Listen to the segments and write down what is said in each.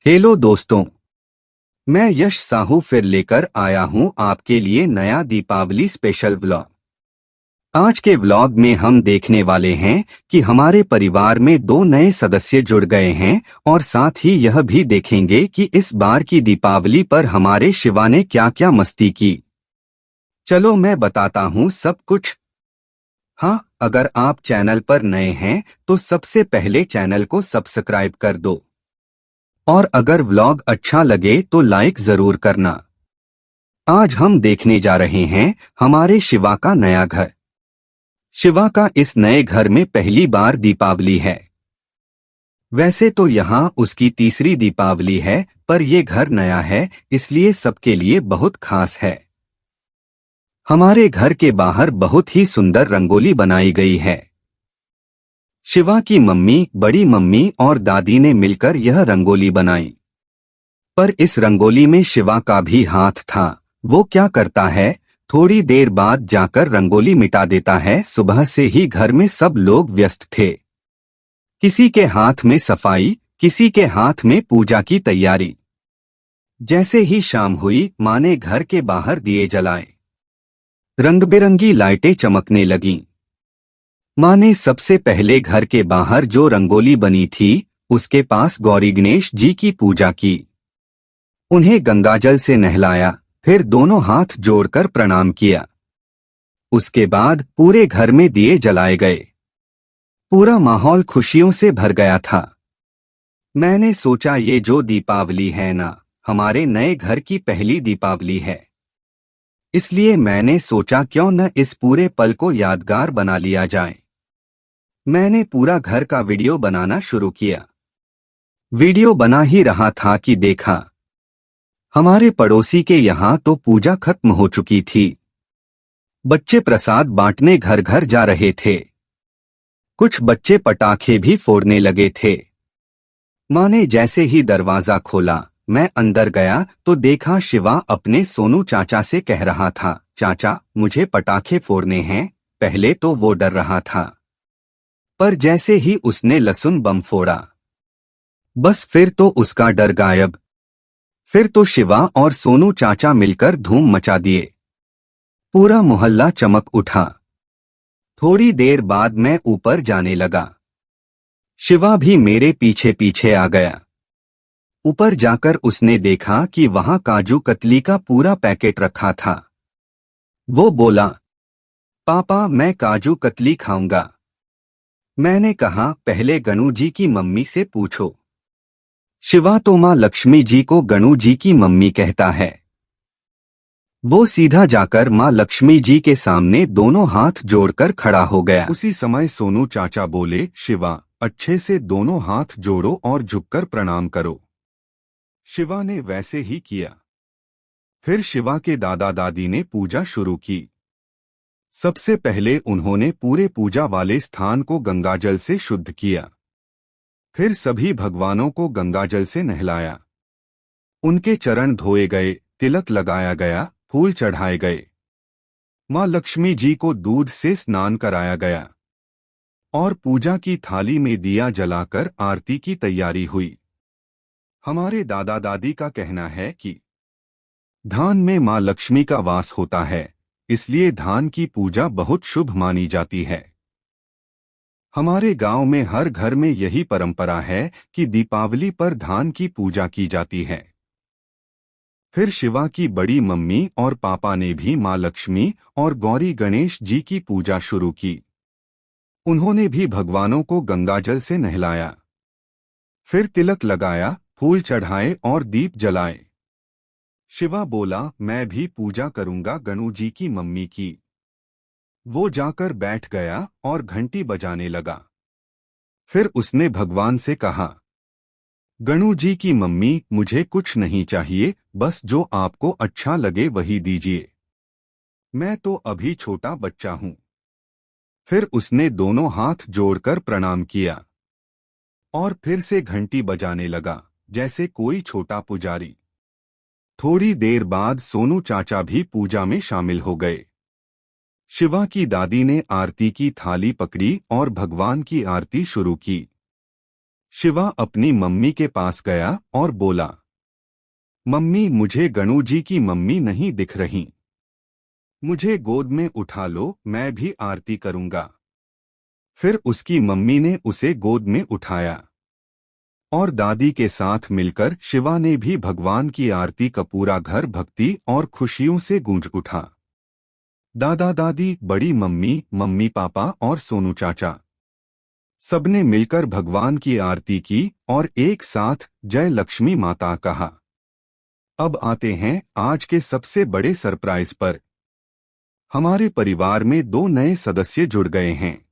Hello दोस्तों, मैं यश साहू फिर लेकर आया हूं आपके लिए नया दीपावली स्पेशल व्लॉग। आज के व्लॉग में हम देखने वाले हैं कि हमारे परिवार में दो नए सदस्य जुड़ गए हैं और साथ ही यह भी देखेंगे कि इस बार की दीपावली पर हमारे शिवा ने क्या क्या मस्ती की। चलो मैं बताता हूं सब कुछ। हाँ, अगर आप चैनल पर नए हैं तो सबसे पहले चैनल को सब्सक्राइब कर दो और अगर व्लॉग अच्छा लगे तो लाइक जरूर करना। आज हम देखने जा रहे हैं हमारे शिवा का नया घर। शिवा का इस नए घर में पहली बार दीपावली है। वैसे तो यहाँ उसकी तीसरी दीपावली है, पर ये घर नया है इसलिए सबके लिए बहुत खास है। हमारे घर के बाहर बहुत ही सुंदर रंगोली बनाई गई है। शिवा की मम्मी, बड़ी मम्मी और दादी ने मिलकर यह रंगोली बनाई। पर इस रंगोली में शिवा का भी हाथ था। वो क्या करता है, थोड़ी देर बाद जाकर रंगोली मिटा देता है। सुबह से ही घर में सब लोग व्यस्त थे। किसी के हाथ में सफाई, किसी के हाथ में पूजा की तैयारी। जैसे ही शाम हुई, माँ ने घर के बाहर दिए जलाए। रंग बिरंगी लाइटें चमकने लगीं। माँ ने सबसे पहले घर के बाहर जो रंगोली बनी थी उसके पास गौरी गणेश जी की पूजा की। उन्हें गंगाजल से नहलाया, फिर दोनों हाथ जोड़कर प्रणाम किया। उसके बाद पूरे घर में दिए जलाए गए। पूरा माहौल खुशियों से भर गया था। मैंने सोचा ये जो दीपावली है ना, हमारे नए घर की पहली दीपावली है। इसलिए मैंने सोचा क्यों न इस पूरे पल को यादगार बना लिया जाए। मैंने पूरा घर का वीडियो बनाना शुरू किया। वीडियो बना ही रहा था कि देखा, हमारे पड़ोसी के यहाँ तो पूजा खत्म हो चुकी थी। बच्चे प्रसाद बांटने घर घर जा रहे थे। कुछ बच्चे पटाखे भी फोड़ने लगे थे। माँ ने जैसे ही दरवाजा खोला, मैं अंदर गया तो देखा शिवा अपने सोनू चाचा से कह रहा था, चाचा मुझे पटाखे फोड़ने हैं। पहले तो वो डर रहा था, पर जैसे ही उसने लहसुन बम फोड़ा, बस फिर तो उसका डर गायब। फिर तो शिवा और सोनू चाचा मिलकर धूम मचा दिए। पूरा मोहल्ला चमक उठा। थोड़ी देर बाद मैं ऊपर जाने लगा। शिवा भी मेरे पीछे पीछे आ गया। ऊपर जाकर उसने देखा कि वहां काजू कतली का पूरा पैकेट रखा था। वो बोला, पापा मैं काजू कतली खाऊंगा। मैंने कहा, पहले गणू जी की मम्मी से पूछो। शिवा तो माँ लक्ष्मी जी को गणू जी की मम्मी कहता है। वो सीधा जाकर माँ लक्ष्मी जी के सामने दोनों हाथ जोड़कर खड़ा हो गया। उसी समय सोनू चाचा बोले, शिवा अच्छे से दोनों हाथ जोड़ो और झुककर प्रणाम करो। शिवा ने वैसे ही किया। फिर शिवा के दादा दादी ने पूजा शुरू की। सबसे पहले उन्होंने पूरे पूजा वाले स्थान को गंगाजल से शुद्ध किया। फिर सभी भगवानों को गंगाजल से नहलाया। उनके चरण धोए गए, तिलक लगाया गया, फूल चढ़ाए गए। माँ लक्ष्मी जी को दूध से स्नान कराया गया और पूजा की थाली में दिया जलाकर आरती की तैयारी हुई। हमारे दादा दादी का कहना है कि धान में माँ लक्ष्मी का वास होता है, इसलिए धान की पूजा बहुत शुभ मानी जाती है। हमारे गांव में हर घर में यही परंपरा है कि दीपावली पर धान की पूजा की जाती है। फिर शिवा की बड़ी मम्मी और पापा ने भी माँ लक्ष्मी और गौरी गणेश जी की पूजा शुरू की। उन्होंने भी भगवानों को गंगाजल से नहलाया। फिर तिलक लगाया, फूल चढ़ाए और दीप जलाए। शिवा बोला, मैं भी पूजा करूंगा गणू जी की मम्मी की। वो जाकर बैठ गया और घंटी बजाने लगा। फिर उसने भगवान से कहा, गणू जी की मम्मी मुझे कुछ नहीं चाहिए, बस जो आपको अच्छा लगे वही दीजिए। मैं तो अभी छोटा बच्चा हूँ। फिर उसने दोनों हाथ जोड़कर प्रणाम किया और फिर से घंटी बजाने लगा जैसे कोई छोटा पुजारी। थोड़ी देर बाद सोनू चाचा भी पूजा में शामिल हो गए। शिवा की दादी ने आरती की थाली पकड़ी और भगवान की आरती शुरू की। शिवा अपनी मम्मी के पास गया और बोला, मम्मी मुझे गणू जी की मम्मी नहीं दिख रही। मुझे गोद में उठा लो, मैं भी आरती करूंगा। फिर उसकी मम्मी ने उसे गोद में उठाया और दादी के साथ मिलकर शिवा ने भी भगवान की आरती का पूरा घर भक्ति और खुशियों से गूंज उठा। दादा दादी, बड़ी मम्मी, मम्मी पापा और सोनू चाचा सबने मिलकर भगवान की आरती की और एक साथ जय लक्ष्मी माता कहा। अब आते हैं आज के सबसे बड़े सरप्राइज पर। हमारे परिवार में 2 नए सदस्य जुड़ गए हैं।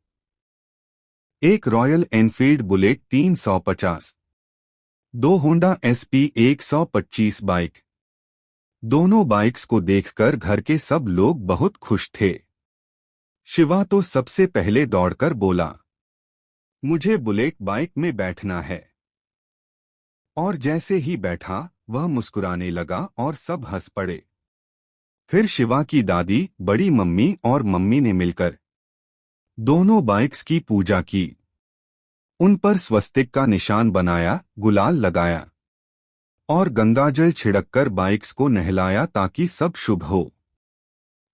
एक royal Enfield bullet 350, 2 Honda SP 125 bike. दोनों बाइक्स को देखकर घर के सब लोग बहुत खुश थे। शिवा तो सबसे पहले दौड़कर बोला, मुझे बुलेट बाइक में बैठना है। और जैसे ही बैठा वह मुस्कुराने लगा और सब हंस पड़े। फिर शिवा की दादी, बड़ी मम्मी और मम्मी ने मिलकर दोनों बाइक्स की पूजा की। उन पर स्वस्तिक का निशान बनाया, गुलाल लगाया और गंगाजल छिड़ककर बाइक्स को नहलाया ताकि सब शुभ हो।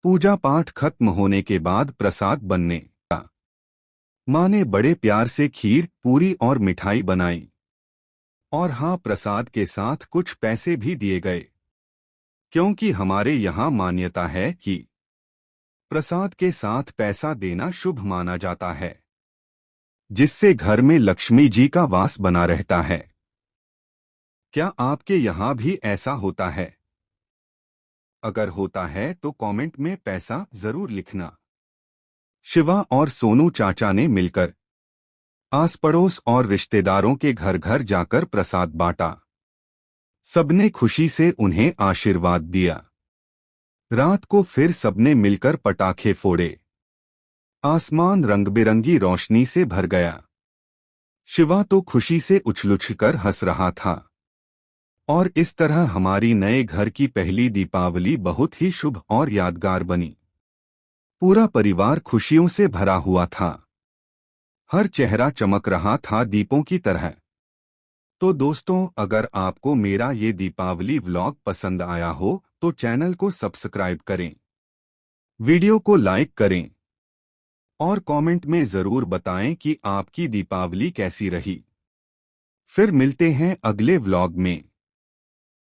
पूजा पाठ खत्म होने के बाद प्रसाद बनने का। माँ ने बड़े प्यार से खीर, पूरी और मिठाई बनाई। और हाँ, प्रसाद के साथ कुछ पैसे भी दिए गए, क्योंकि हमारे यहाँ मान्यता है कि प्रसाद के साथ पैसा देना शुभ माना जाता है, जिससे घर में लक्ष्मी जी का वास बना रहता है। क्या आपके यहाँ भी ऐसा होता है? अगर होता है तो कमेंट में पैसा जरूर लिखना। शिवा और सोनू चाचा ने मिलकर आस पड़ोस और रिश्तेदारों के घर घर जाकर प्रसाद बांटा। सबने खुशी से उन्हें आशीर्वाद दिया। रात को फिर सबने मिलकर पटाखे फोड़े। आसमान रंग-बिरंगी रोशनी से भर गया। शिवा तो खुशी से उछल-उछलकर हंस रहा था। और इस तरह हमारी नए घर की पहली दीपावली बहुत ही शुभ और यादगार बनी। पूरा परिवार खुशियों से भरा हुआ था। हर चेहरा चमक रहा था दीपों की तरह। तो दोस्तों, अगर आपको मेरा ये दीपावली व्लॉग पसंद आया हो तो चैनल को सब्सक्राइब करें, वीडियो को लाइक करें और कमेंट में जरूर बताएं कि आपकी दीपावली कैसी रही। फिर मिलते हैं अगले व्लॉग में।